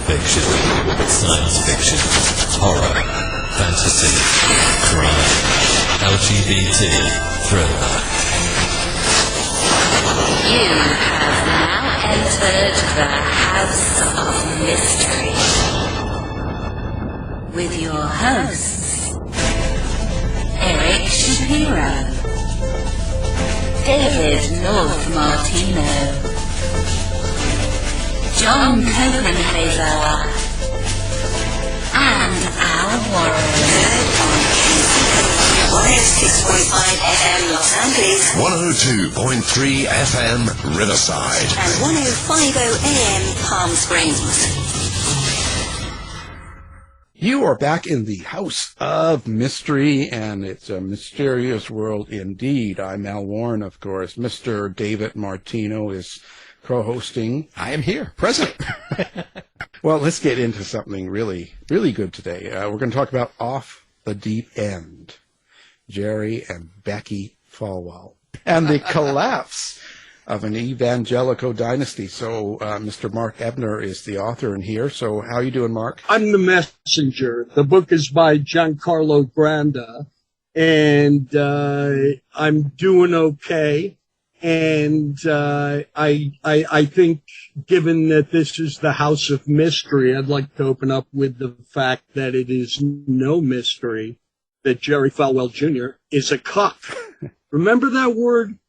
fiction, science fiction, horror, fantasy, crime, LGBT, thriller. You have now entered the House of Mystery with your hosts, Eric Shapiro, David North Martino, John Copenhagen, and Al Warren. On 106.5 FM Los Angeles, 102.3 FM Riverside, and 105.0 AM Palm Springs. You are back in the House of Mystery, and it's a mysterious world indeed. I'm Al Warren, of course. Mr. David Martino is co-hosting. I am here, present. Well, let's get into something really, really good today. We're going to talk about Off the Deep End, Jerry and Becki Falwell, and the collapse of an evangelical dynasty. So, Mr. Mark Ebner is the author in here. So, how are you doing, Mark? I'm the messenger. The book is by Giancarlo Granda, and I'm doing okay. And I think, given that this is the House of Mystery, I'd like to open up with the fact that it is no mystery that Jerry Falwell Jr. is a cuck. Remember that word?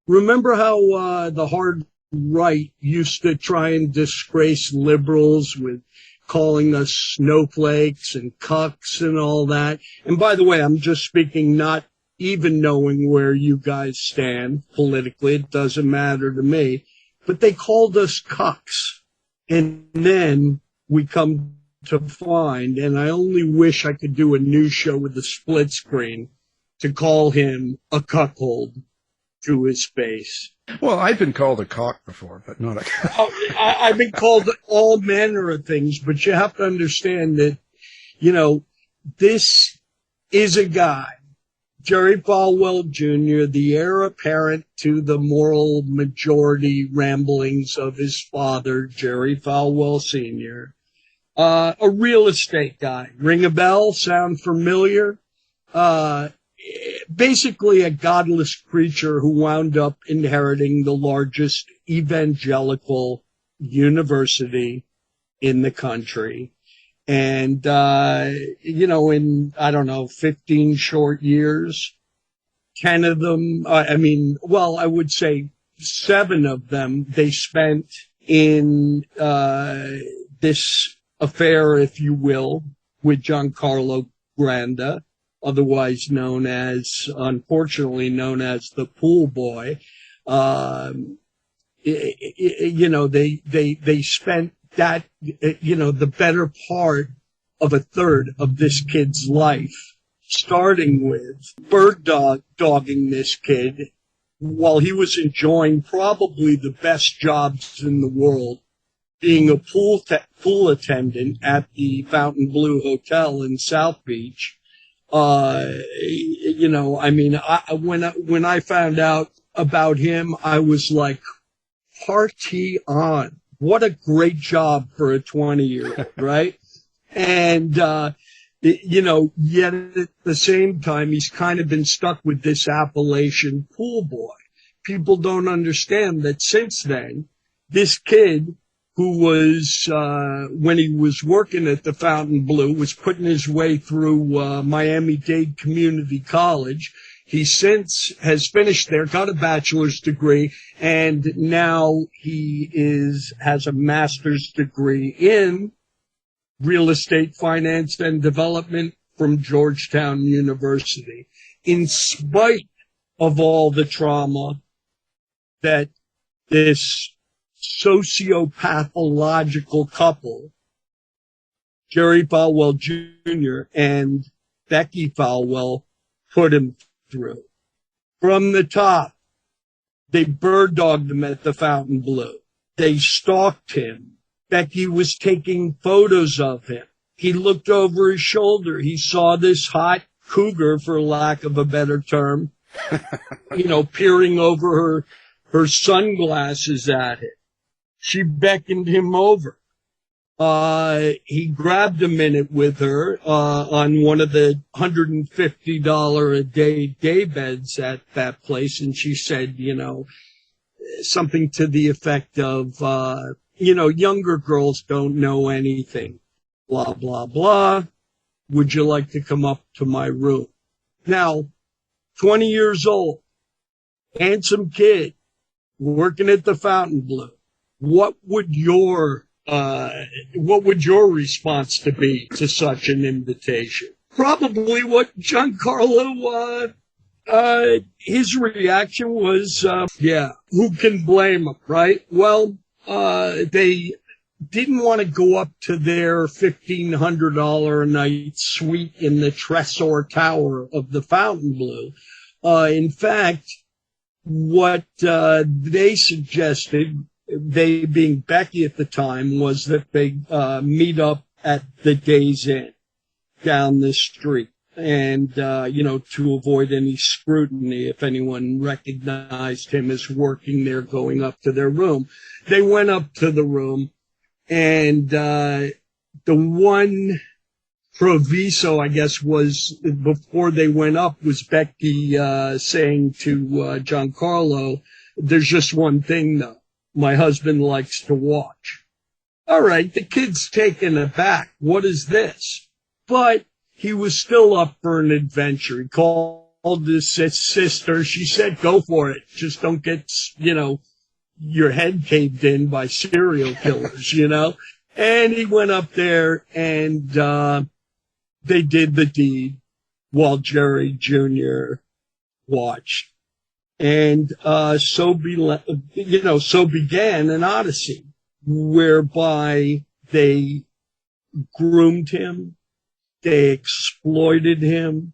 Remember how the hard right used to try and disgrace liberals with calling us snowflakes and cucks and all that? And by the way, I'm just speaking not even knowing where you guys stand politically. It doesn't matter to me. But they called us cucks. And then we come to find, and I only wish I could do a news show with a split screen to call him a cuckold to his face. Well, I've been called a cock before, but not a cuck. I've been called all manner of things, but you have to understand that, you know, this is a guy, Jerry Falwell Jr., the heir apparent to the moral majority ramblings of his father, Jerry Falwell Sr., a real estate guy. Ring a bell? Sound familiar? Basically a godless creature who wound up inheriting the largest evangelical university in the country. And, you know, in, 15 short years, 10 of them, I would say 7 of them, they spent in this affair, if you will, with Giancarlo Granda, otherwise unfortunately known as the pool boy. They spent that, the better part of a third of this kid's life, starting with dogging this kid while he was enjoying probably the best jobs in the world, being a pool attendant at the Fountainbleu Hotel in South Beach. When I found out about him, I was like, party on. What a great job for a 20-year-old, right? And, yet at the same time, he's kind of been stuck with this appellation pool boy. People don't understand that since then, this kid who was, when he was working at the Fountainbleu, was putting his way through Miami-Dade Community College. He since has finished there, got a bachelor's degree, and now he has a master's degree in real estate finance and development from Georgetown University. In spite of all the trauma that this sociopathological couple, Jerry Falwell Jr. and Becki Falwell, put him through. From the top, they bird dogged him at the Fountainbleu. They stalked him. Becki was taking photos of him. He looked over his shoulder. He saw this hot cougar, for lack of a better term, peering over her sunglasses at him. She beckoned him over. He grabbed a minute with her on one of the $150 a day beds at that place, and she said, something to the effect of, younger girls don't know anything, blah, blah, blah. Would you like to come up to my room? Now, 20 years old, handsome kid, working at the Fountainbleu. What would your response to be to such an invitation? Probably what Giancarlo, his reaction was, who can blame him, right? Well, they didn't want to go up to their $1,500 a night suite in the Tresor Tower of the Fountainbleu. In fact, what they suggested, they being Becki at the time, was that they meet up at the Days Inn down the street. And, to avoid any scrutiny, if anyone recognized him as working there, going up to their room. They went up to the room, and the one proviso, I guess, was before they went up was Becki saying to Giancarlo, there's just one thing, though. My husband likes to watch. All right, the kid's taken aback. What is this? But he was still up for an adventure. He called his sister. She said, go for it. Just don't get, your head caved in by serial killers, And he went up there, and they did the deed while Jerry Jr. watched. And so began an odyssey whereby they groomed him, they exploited him,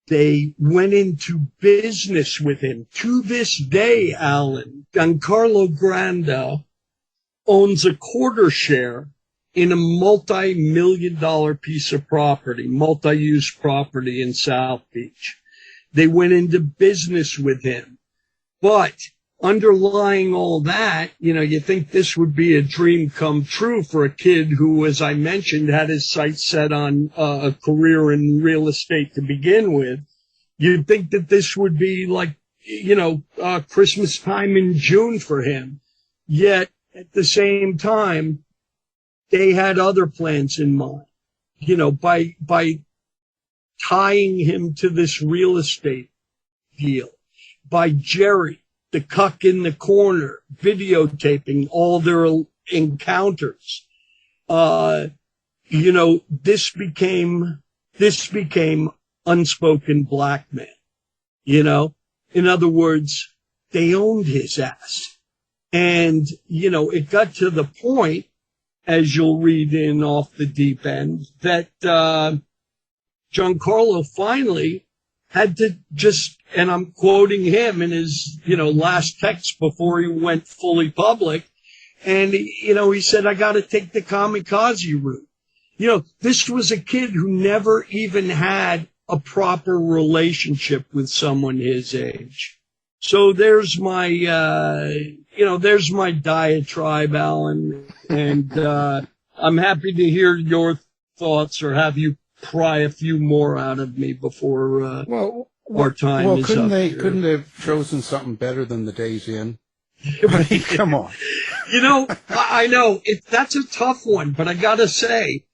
they went into business with him. To this day, Alan, Giancarlo Granda owns a quarter share in a multi-million-dollar piece of property, multi-use property in South Beach. They went into business with him. But underlying all that, you think this would be a dream come true for a kid who, as I mentioned, had his sights set on a career in real estate to begin with. You'd think that this would be like, Christmas time in June for him. Yet, at the same time, they had other plans in mind. By tying him to this real estate deal, by Jerry, the cuck in the corner, videotaping all their encounters. This became unspoken blackmail. In other words, they owned his ass. And, it got to the point, as you'll read in Off the Deep End, that Giancarlo finally had to just, and I'm quoting him in his, last text before he went fully public, and, he said, I got to take the kamikaze route. This was a kid who never even had a proper relationship with someone his age. So there's my, there's my diatribe, Alan, and I'm happy to hear your thoughts or have you pry a few more out of me before our time is couldn't up they here. couldn't they have chosen something better than the Days Inn? I mean, come on. I know that's a tough one, but I gotta say,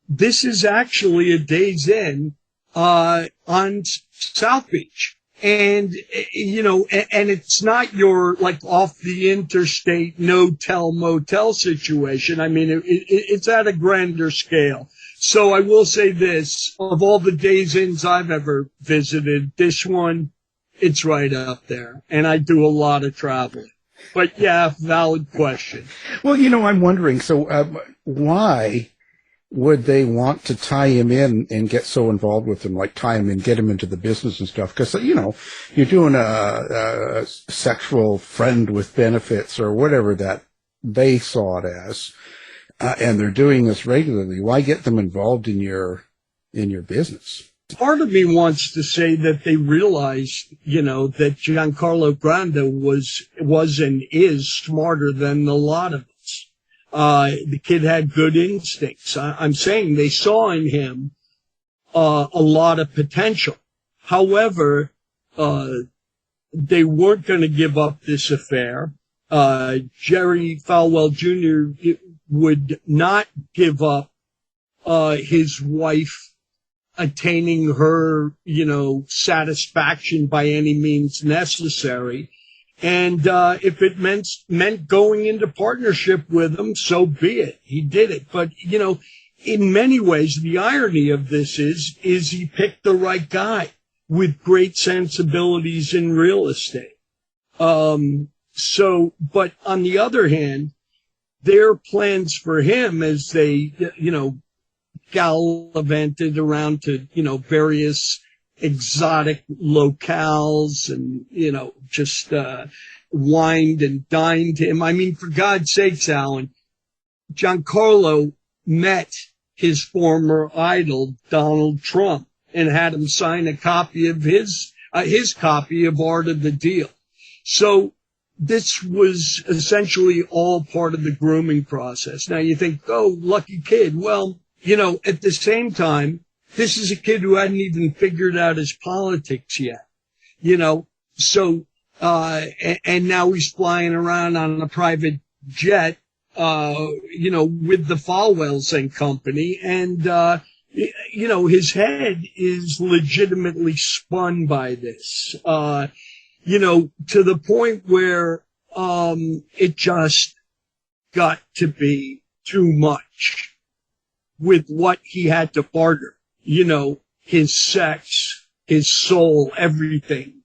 this is actually a Days Inn on South Beach. And, and it's not your, like, off the interstate, no-tell, motel situation. I mean, it's at a grander scale. So I will say this, of all the Days Inns I've ever visited, this one, it's right up there. And I do a lot of traveling. But yeah, valid question. Well, I'm wondering, so why would they want to tie him in and get so involved with him, like tie him in, get him into the business and stuff? Because, you're doing a sexual friend with benefits or whatever that they saw it as, and they're doing this regularly. Why get them involved in your business? Part of me wants to say that they realized, that Giancarlo Granda was and is smarter than a lot of us. The kid had good instincts. I'm saying they saw in him a lot of potential. However, they weren't going to give up this affair. Jerry Falwell Jr. would not give up his wife attaining her, satisfaction by any means necessary. And if it meant going into partnership with him, so be it. He did it. But, in many ways, the irony of this is he picked the right guy with great sensibilities in real estate. But on the other hand, their plans for him as they, gallivanted around to, various exotic locales and, just wined and dined him. I mean, for God's sakes, Alan, Giancarlo met his former idol, Donald Trump, and had him sign a copy of his copy of Art of the Deal. So this was essentially all part of the grooming process. Now you think, oh, lucky kid. Well, at the same time, this is a kid who hadn't even figured out his politics yet, so, and now he's flying around on a private jet, with the Falwells and company. And, his head is legitimately spun by this, to the point where, it just got to be too much with what he had to barter, his sex, his soul, everything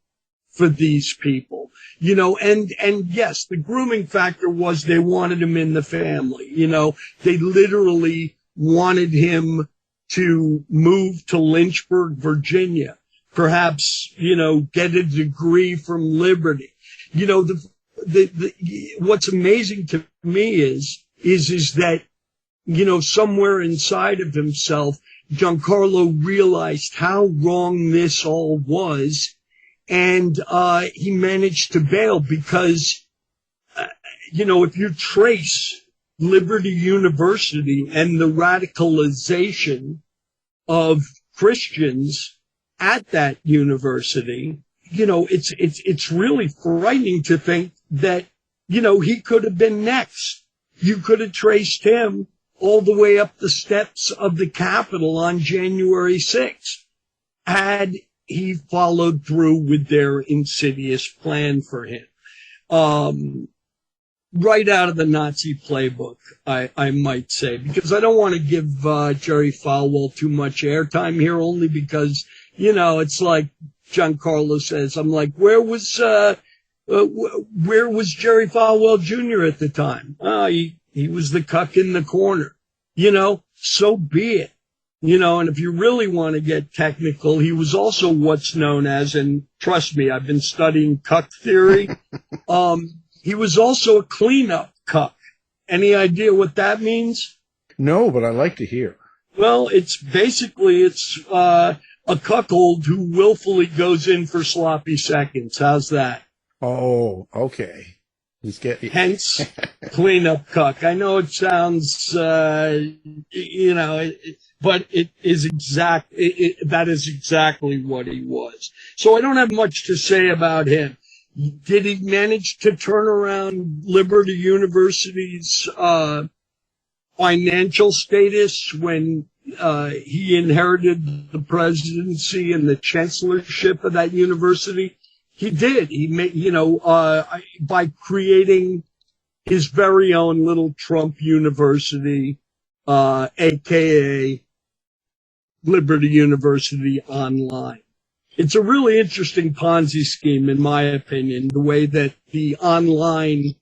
for these people, and yes, the grooming factor was they wanted him in the family, they literally wanted him to move to Lynchburg, Virginia, perhaps, get a degree from Liberty. What's amazing to me is that, somewhere inside of himself, Giancarlo realized how wrong this all was, and he managed to bail because, if you trace Liberty University and the radicalization of Christians at that university, it's really frightening to think that, he could have been next. You could have traced him all the way up the steps of the Capitol on January 6th, had he followed through with their insidious plan for him. Right out of the Nazi playbook, I might say, because I don't want to give Jerry Falwell too much airtime here, only because, it's like Giancarlo says, I'm like, where was Jerry Falwell Jr. at the time? He was the cuck in the corner, so be it, and if you really want to get technical, he was also what's known as, and trust me, I've been studying cuck theory. He was also a cleanup cuck. Any idea what that means? No, but I like to hear. Well, it's a cuckold who willfully goes in for sloppy seconds. How's that? Oh, okay. Hence, cleanup cuck. I know it sounds, but it is that is exactly what he was. So I don't have much to say about him. Did he manage to turn around Liberty University's financial status when he inherited the presidency and the chancellorship of that university? He did. He made, by creating his very own little Trump University, aka Liberty University Online. It's a really interesting Ponzi scheme, in my opinion, the way that the online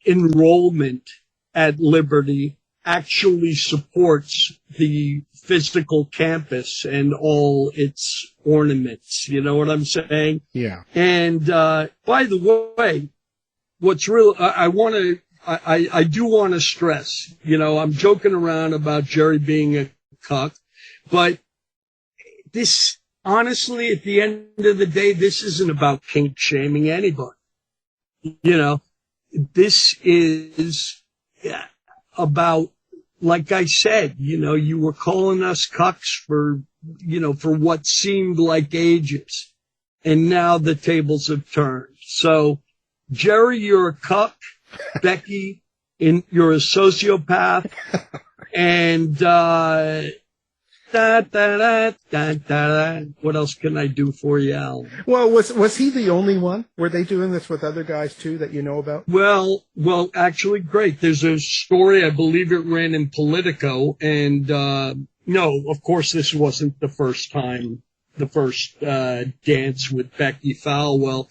enrollment at Liberty actually supports the physical campus and all its ornaments. You know what I'm saying? Yeah. And by the way, what's real, I do want to stress, I'm joking around about Jerry being a cuck, but this, honestly, at the end of the day, this isn't about kink shaming anybody. This is about, like I said, you were calling us cucks for what seemed like ages. And now the tables have turned. So, Jerry, you're a cuck. Becki, you're a sociopath. And, what else can I do for you, Al? Well, was he the only one? Were they doing this with other guys too that you know about? Well, actually, great. There's a story, I believe it ran in Politico, and no, of course, this wasn't the first dance with Becki Falwell.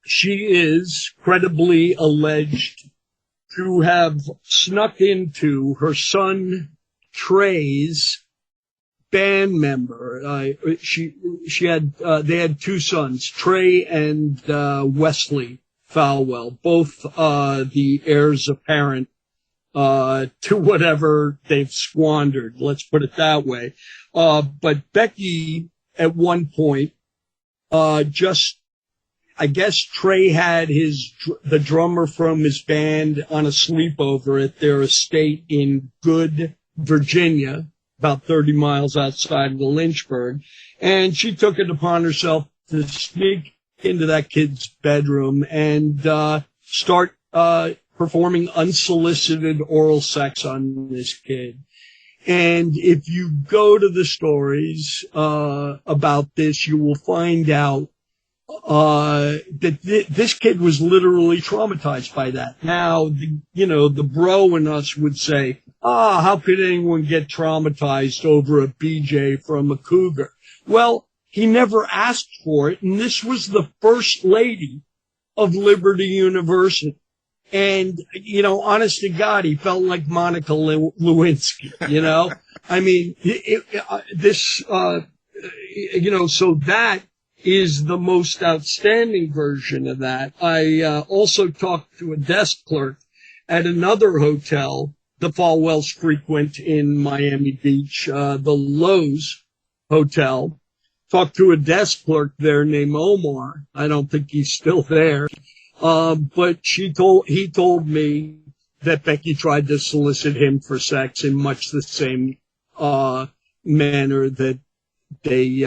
She is credibly alleged to have snuck into her son Trey's band member. They had two sons, Trey and Wesley Falwell, both the heirs apparent to whatever they've squandered. Let's put it that way. But Becki, at one point, I guess Trey had the drummer from his band on a sleepover at their estate in Good, Virginia, about 30 miles outside of Lynchburg. And she took it upon herself to sneak into that kid's bedroom and start performing unsolicited oral sex on this kid. And if you go to the stories about this, you will find out that this kid was literally traumatized by that. Now, the bro in us would say, how could anyone get traumatized over a BJ from a cougar? Well, he never asked for it, and this was the first lady of Liberty University. And, honest to God, he felt like Monica Lewinsky, I mean, so that is the most outstanding version of that. I also talked to a desk clerk at another hotel the Falwells frequent in Miami Beach, the Lowe's Hotel. Talked to a desk clerk there named Omar. I don't think he's still there. But he told me that Becki tried to solicit him for sex in much the same manner that they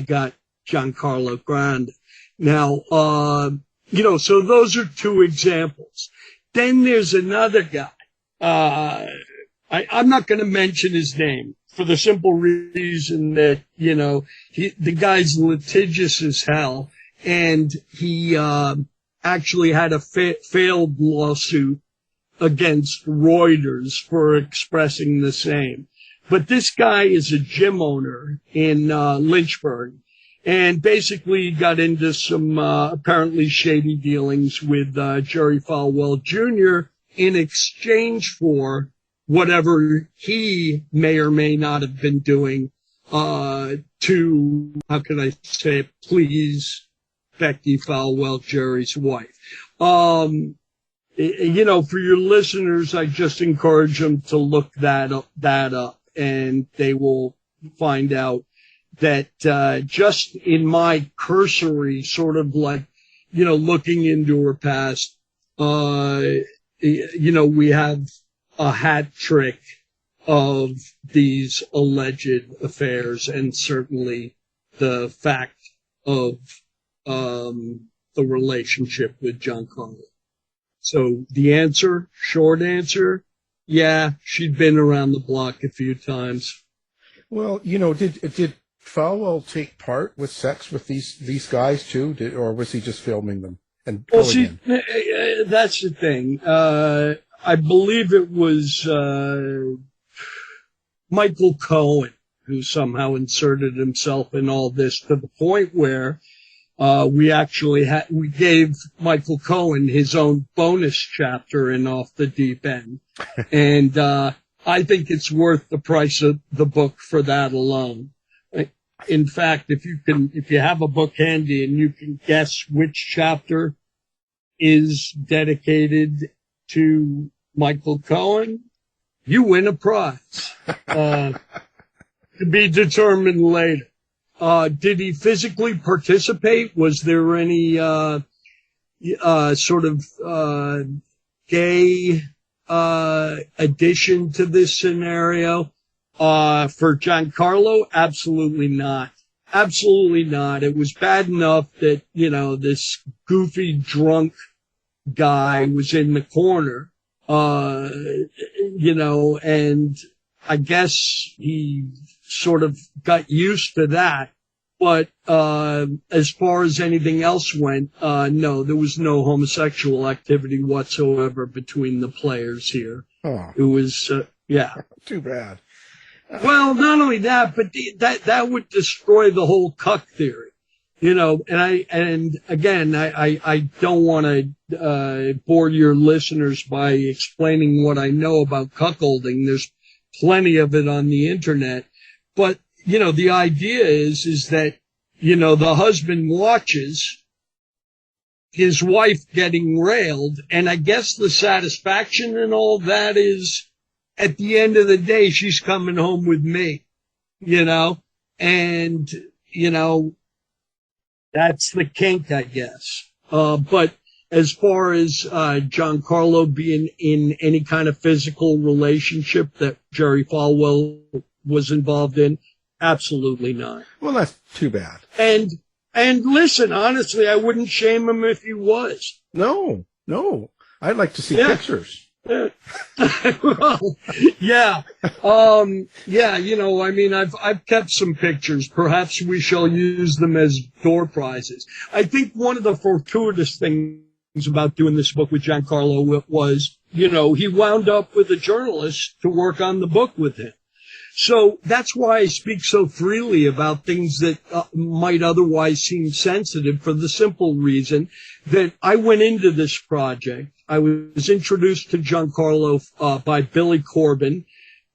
got Giancarlo Granda. Now, so those are two examples. Then there's another guy. I'm not going to mention his name for the simple reason that, the guy's litigious as hell, and he actually had a failed lawsuit against Reuters for expressing the same. But this guy is a gym owner in Lynchburg, and basically got into some apparently shady dealings with Jerry Falwell Jr. in exchange for whatever he may or may not have been doing to, how can I say it, please Becki Falwell, Jerry's wife. For your listeners, I just encourage them to look that up, and they will find out that just in my cursory sort of like, looking into her past, we have a hat trick of these alleged affairs, and certainly the fact of the relationship with Giancarlo. So the short answer, yeah, she'd been around the block a few times. Well, did Falwell take part with sex with these guys too, or was he just filming them? And well, see, that's the thing. I believe it was Michael Cohen who somehow inserted himself in all this, to the point where we gave Michael Cohen his own bonus chapter in Off the Deep End, and I think it's worth the price of the book for that alone. In fact, if you have a book handy and you can guess which chapter is dedicated to Michael Cohen, you win a prize. To be determined later. Did he physically participate? Was there any, sort of gay addition to this scenario. For Giancarlo, absolutely not. Absolutely not. It was bad enough that, this goofy drunk guy was in the corner, and I guess he sort of got used to that. But as far as anything else went, no, there was no homosexual activity whatsoever between the players here. Oh. It was, Too bad. Well, not only that, but that would destroy the whole cuck theory, and again, I don't want to bore your listeners by explaining what I know about cuckolding. There's plenty of it on the internet, but the idea is that, the husband watches his wife getting railed, and I guess the satisfaction in all that is, at the end of the day, she's coming home with me, and, that's the kink, I guess. But as far as Giancarlo being in any kind of physical relationship that Jerry Falwell was involved in, absolutely not. Well, that's too bad. And listen, honestly, I wouldn't shame him if he was. No. I'd like to see pictures. Well, yeah. I've kept some pictures. Perhaps we shall use them as door prizes. I think one of the fortuitous things about doing this book with Giancarlo was, he wound up with a journalist to work on the book with him. So that's why I speak so freely about things that might otherwise seem sensitive, for the simple reason that I went into this project. I was introduced to Giancarlo by Billy Corbin,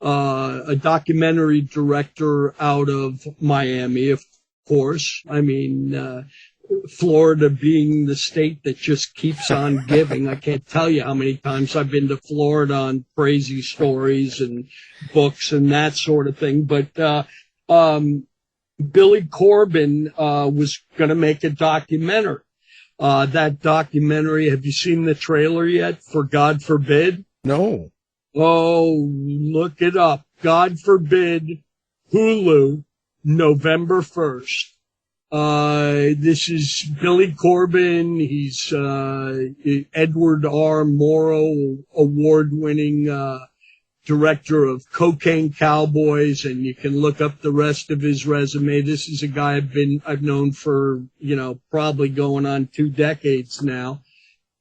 a documentary director out of Miami, of course. I mean, Florida being the state that just keeps on giving. I can't tell you how many times I've been to Florida on crazy stories and books and that sort of thing. But Billy Corbin was going to make a documentary. That documentary, have you seen the trailer yet for God Forbid? No. Oh, look it up. God Forbid, Hulu, November 1st. This is Billy Corbin. He's Edward R. Morrow award-winning director of Cocaine Cowboys, and you can look up the rest of his resume. This is a guy I've known for, probably going on 2 decades now.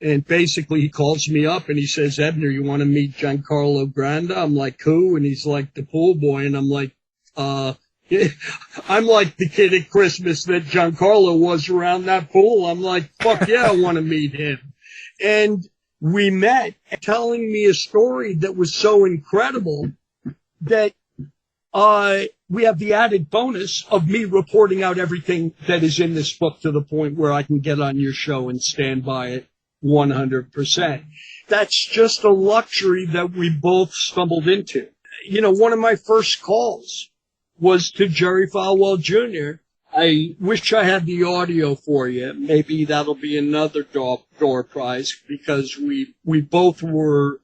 And basically he calls me up and he says, Ebner, you want to meet Giancarlo Granda? I'm like, who? And he's like, the pool boy. And I'm like, I'm like the kid at Christmas that Giancarlo was around that pool. I'm like, fuck yeah, I want to meet him. And we met, telling me a story that was so incredible that we have the added bonus of me reporting out everything that is in this book to the point where I can get on your show and stand by it 100%. That's just a luxury that we both stumbled into. One of my first calls was to Jerry Falwell Jr. I wish I had the audio for you. Maybe that'll be another door prize, because we both were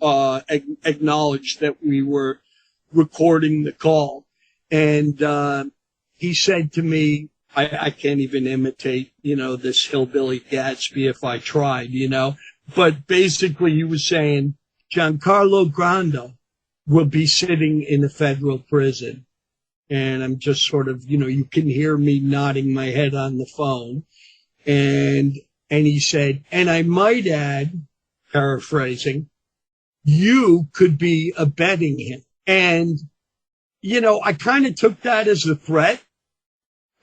acknowledged that we were recording the call. And he said to me, I can't even imitate, this hillbilly Gatsby if I tried, But basically he was saying, Giancarlo Granda will be sitting in a federal prison. And I'm just sort of, you can hear me nodding my head on the phone. And he said, and I might add, paraphrasing, you could be abetting him. And, I kind of took that as a threat.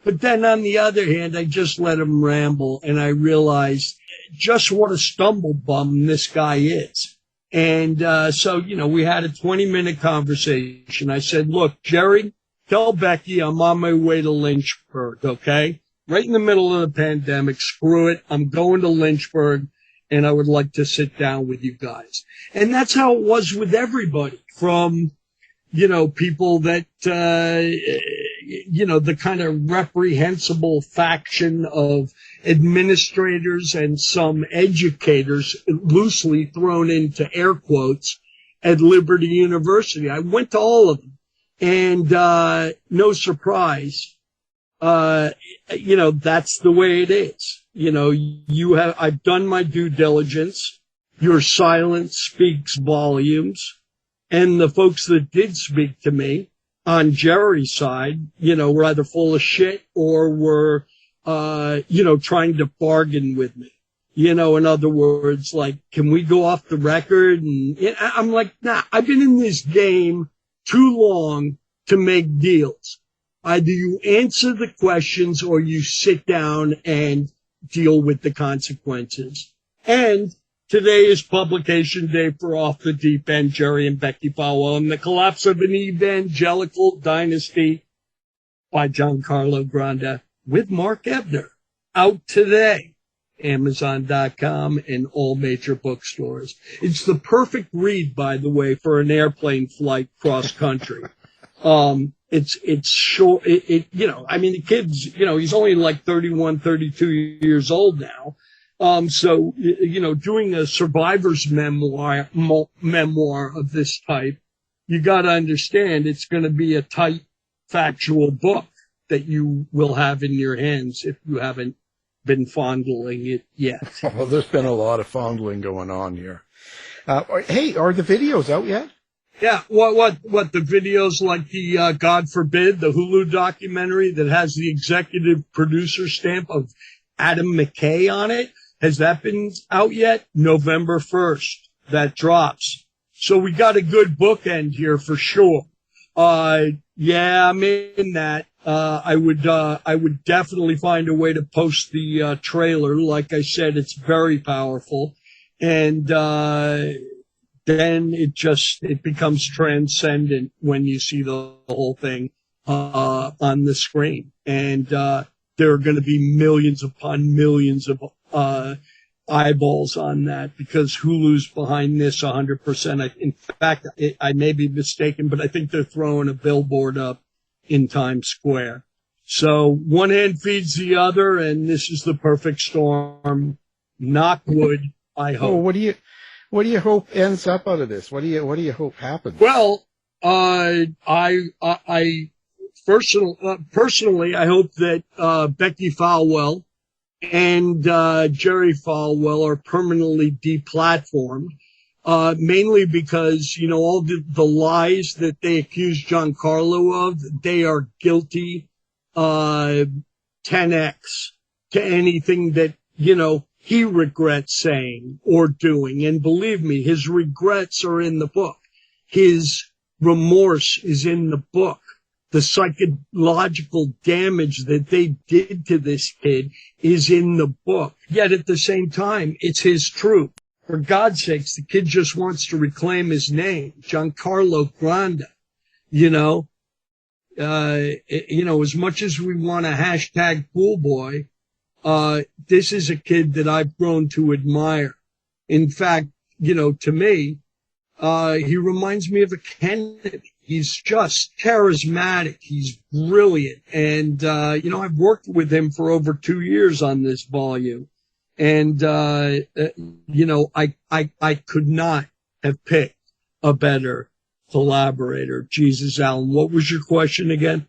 But then on the other hand, I just let him ramble, and I realized just what a stumble bum this guy is. And so, we had a 20-minute conversation. I said, look, Jerry, tell Becki I'm on my way to Lynchburg, okay? Right in the middle of the pandemic, screw it. I'm going to Lynchburg, and I would like to sit down with you guys. And that's how it was with everybody, from, people that, the kind of reprehensible faction of administrators and some educators, loosely thrown into air quotes, at Liberty University. I went to all of them, and no surprise, that's the way it is. I've done my due diligence. Your silence speaks volumes. And the folks that did speak to me on Jerry's side, were either full of shit or were, trying to bargain with me. In other words, like, can we go off the record? And I'm like, nah, I've been in this game too long to make deals. Either you answer the questions or you sit down and deal with the consequences. And today is publication day for Off the Deep End, Jerry and Becki Falwell, and the Collapse of an Evangelical Dynasty by Giancarlo Granda with Mark Ebner. Out today, Amazon.com and all major bookstores. It's the perfect read, by the way, for an airplane flight cross country. It's short. The kid's, he's only like 31, 32 years old now. So, doing a survivor's memoir of this type, you got to understand it's going to be a tight, factual book that you will have in your hands if you haven't been fondling it yet. Well, there's been a lot of fondling going on here. Hey, are the videos out yet? Yeah, what the videos like the, God forbid, the Hulu documentary that has the executive producer stamp of Adam McKay on it? Has that been out yet? November 1st, that drops. So we got a good bookend here for sure. Yeah, I'm in that. I would definitely find a way to post the, trailer. Like I said, it's very powerful. And, then it becomes transcendent when you see the whole thing, on the screen. And, there are going to be millions upon millions of, eyeballs on that because Hulu's behind this 100%. In fact, I may be mistaken, but I think they're throwing a billboard up in Times Square. So one hand feeds the other, and this is the perfect storm. Knock wood, I hope. Oh, what do you hope ends up out of this? What do you hope happens? Well, personally, I hope that, Becki Falwell and Jerry Falwell are permanently deplatformed, mainly because, all the lies that they accuse Giancarlo of, they are guilty 10x to anything that, he regrets saying or doing. And believe me, his regrets are in the book. His remorse is in the book. The psychological damage that they did to this kid is in the book. Yet at the same time, it's his truth. For God's sakes, the kid just wants to reclaim his name, Giancarlo Granda. As much as we want to hashtag pool boy, this is a kid that I've grown to admire. In fact, to me, he reminds me of a Kennedy. He's just charismatic. He's brilliant. And, I've worked with him for over 2 years on this volume. And, I could not have picked a better collaborator. Jesus, Alan, what was your question again?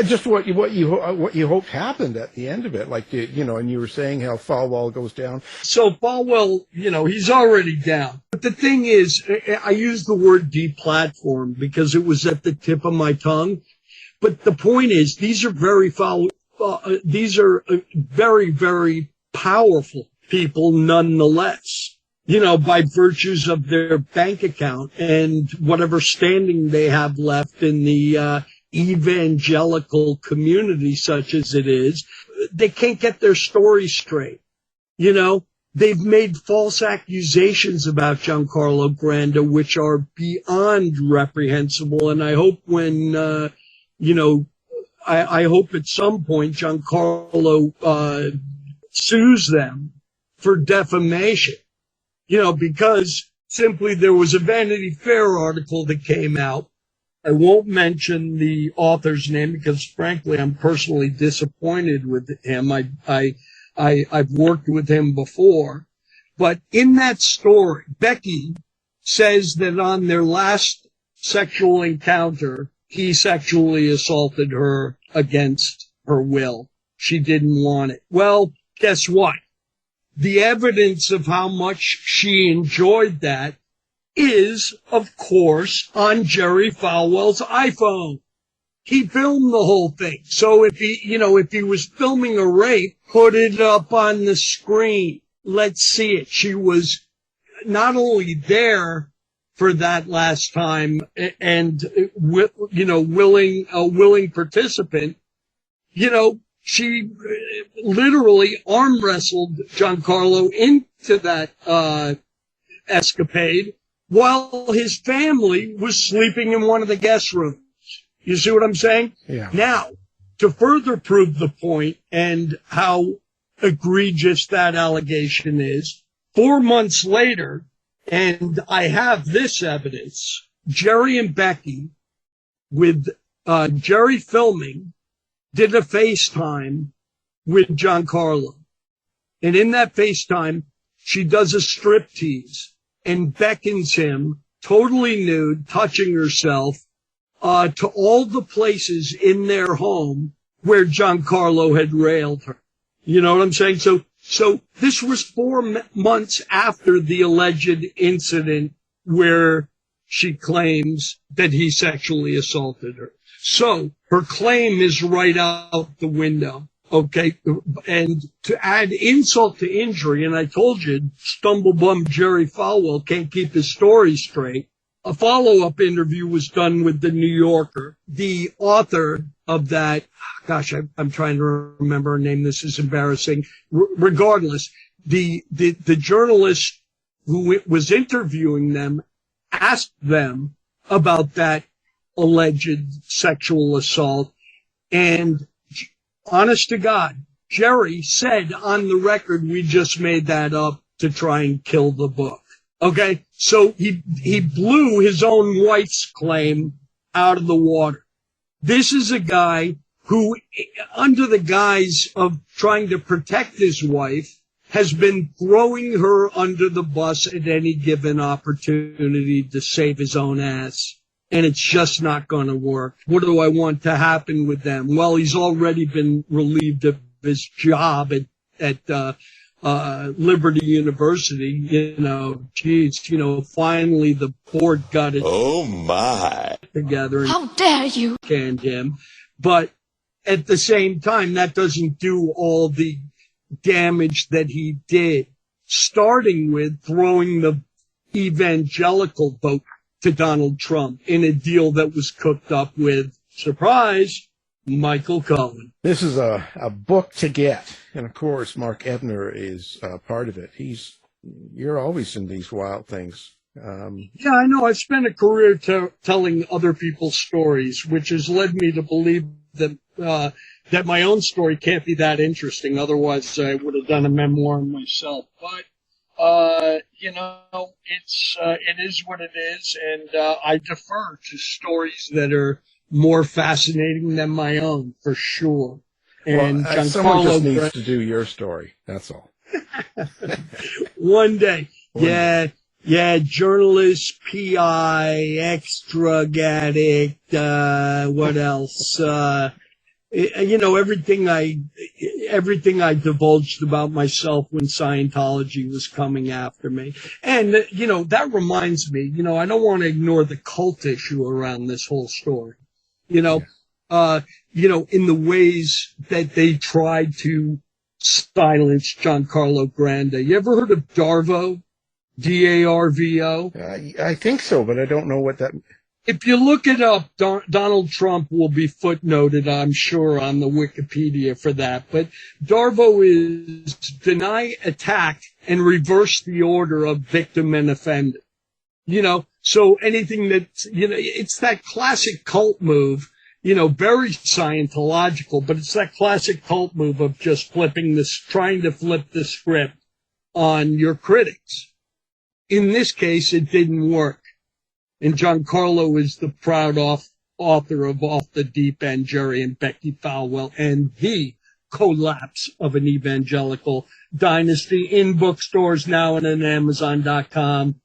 Just what you hoped happened at the end of it, like and you were saying how Falwell goes down. So Falwell, he's already down. But the thing is, I use the word deplatform because it was at the tip of my tongue. But the point is, these are very very powerful people, nonetheless. By virtues of their bank account and whatever standing they have left in the evangelical community, such as it is, they can't get their story straight. They've made false accusations about Giancarlo Granda, which are beyond reprehensible. And I hope when, I hope at some point Giancarlo, sues them for defamation, because simply there was a Vanity Fair article that came out I won't mention the author's name because, frankly, I'm personally disappointed with him. I've worked with him before. But in that story, Becki says that on their last sexual encounter, he sexually assaulted her against her will. She didn't want it. Well, guess what? The evidence of how much she enjoyed that is, of course, on Jerry Falwell's iPhone. He filmed the whole thing. So if he was filming a rape, put it up on the screen. Let's see it. She was not only there for that last time and, a willing participant, she literally arm wrestled Giancarlo into that, escapade while his family was sleeping in one of the guest rooms. You see what I'm saying? Yeah. Now, to further prove the point and how egregious that allegation is, 4 months later, and I have this evidence, Jerry and Becki, with Jerry filming, did a FaceTime with Giancarlo. And in that FaceTime, she does a striptease and beckons him, totally nude, touching herself, to all the places in their home where Giancarlo had railed her. You know what I'm saying? So this was 4 months after the alleged incident where she claims that he sexually assaulted her. So her claim is right out the window. Okay. And to add insult to injury, and I told you, stumblebum Jerry Falwell can't keep his story straight. A follow-up interview was done with the New Yorker. The author of that, gosh, I'm trying to remember her name. This is embarrassing. Regardless, the journalist who was interviewing them asked them about that alleged sexual assault. And honest to God, Jerry said on the record, we just made that up to try and kill the book. Okay, so he blew his own wife's claim out of the water. This is a guy who, under the guise of trying to protect his wife, has been throwing her under the bus at any given opportunity to save his own ass. And it's just not going to work. What do I want to happen with them? Well, he's already been relieved of his job at Liberty University, finally the board got it. Oh my. Together. How dare you? Canned him. But at the same time, that doesn't do all the damage that he did, starting with throwing the evangelical vote to Donald Trump in a deal that was cooked up with, surprise, Michael Cohen. This is a book to get. And, of course, Mark Ebner is part of it. You're always in these wild things. Yeah, I know. I've spent a career telling other people's stories, which has led me to believe that that my own story can't be that interesting. Otherwise, I would have done a memoir myself. But, it is what it is. And I defer to stories that are more fascinating than my own, for sure. And someone just needs to do your story. That's all. One day. Yeah, journalist, PI, ex-drug addict, what else? Everything I divulged about myself when Scientology was coming after me. And, that reminds me, I don't want to ignore the cult issue around this whole story. In the ways that they tried to silence Giancarlo Granda. You ever heard of Darvo? D-A-R-V-O? I think so, but I don't know what that... If you look it up, Donald Trump will be footnoted, I'm sure, on the Wikipedia for that. But Darvo is deny attack and reverse the order of victim and offender. So anything that, it's that classic cult move, very Scientological, but it's that classic cult move of just trying to flip the script on your critics. In this case, it didn't work. And Giancarlo is the proud author of Off the Deep End, Jerry and Becki Falwell, and the collapse of an evangelical dynasty, in bookstores now and on Amazon.com,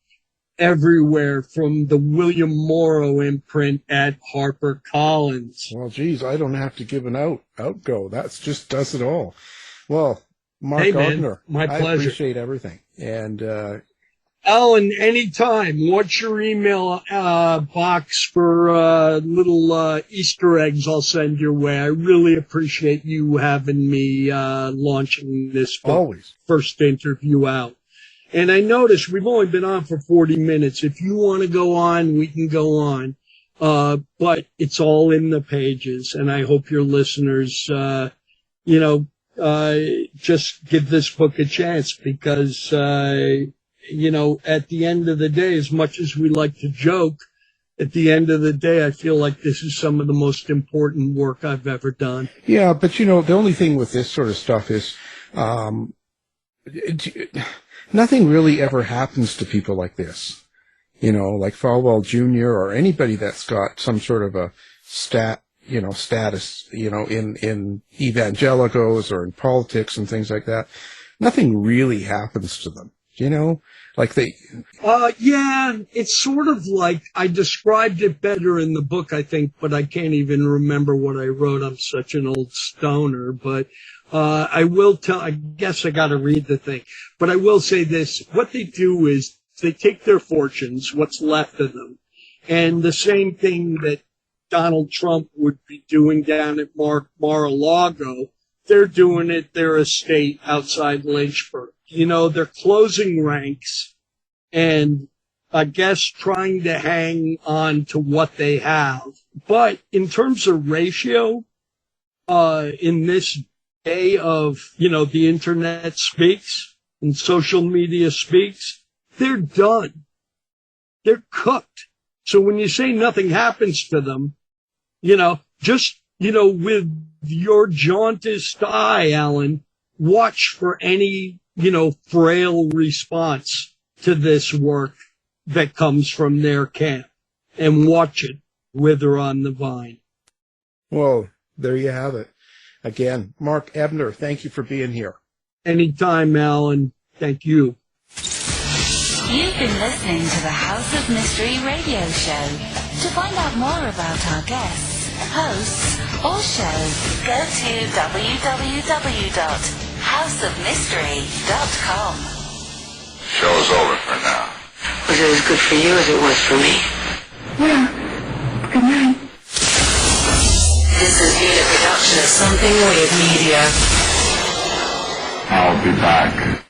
everywhere, from the William Morrow imprint at HarperCollins. Well, geez, I don't have to give an outgo. That's just does it all. Well, Mark Hey, man, Ebner, my I pleasure. appreciate everything. And Alan, anytime. What's your email box for little Easter eggs I'll send your way? I really appreciate you having me launching this book. Always. First interview out. And I noticed we've only been on for 40 minutes. If you want to go on, we can go on. But it's all in the pages. And I hope your listeners, just give this book a chance, because, at the end of the day, as much as we like to joke, at the end of the day, I feel like this is some of the most important work I've ever done. yeah, but the only thing with this sort of stuff is, nothing really ever happens to people like this. Like Falwell Jr. or anybody that's got some sort of a status, in evangelicals or in politics and things like that. Nothing really happens to them, like they. Yeah, it's sort of like, I described it better in the book, I think, but I can't even remember what I wrote. I'm such an old stoner, but I guess I got to read the thing, but I will say this. What they do is they take their fortunes, what's left of them, and the same thing that Donald Trump would be doing down at Mar-a-Lago, they're doing at their estate outside Lynchburg. They're closing ranks and, I guess, trying to hang on to what they have. But in terms of ratio, in this day of, the internet speaks and social media speaks, they're done. They're cooked. So when you say nothing happens to them, with your jaundiced eye, Alan, watch for any, frail response to this work that comes from their camp, and watch it wither on the vine. Well, there you have it. Again, Mark Ebner, thank you for being here. Anytime, Alan. Thank you. You've been listening to the House of Mystery radio show. To find out more about our guests, hosts, or shows, go to www.houseofmystery.com. Show's over for now. Was it as good for you as it was for me? Well, good night. This has been a production of Something Weird Media. I'll be back.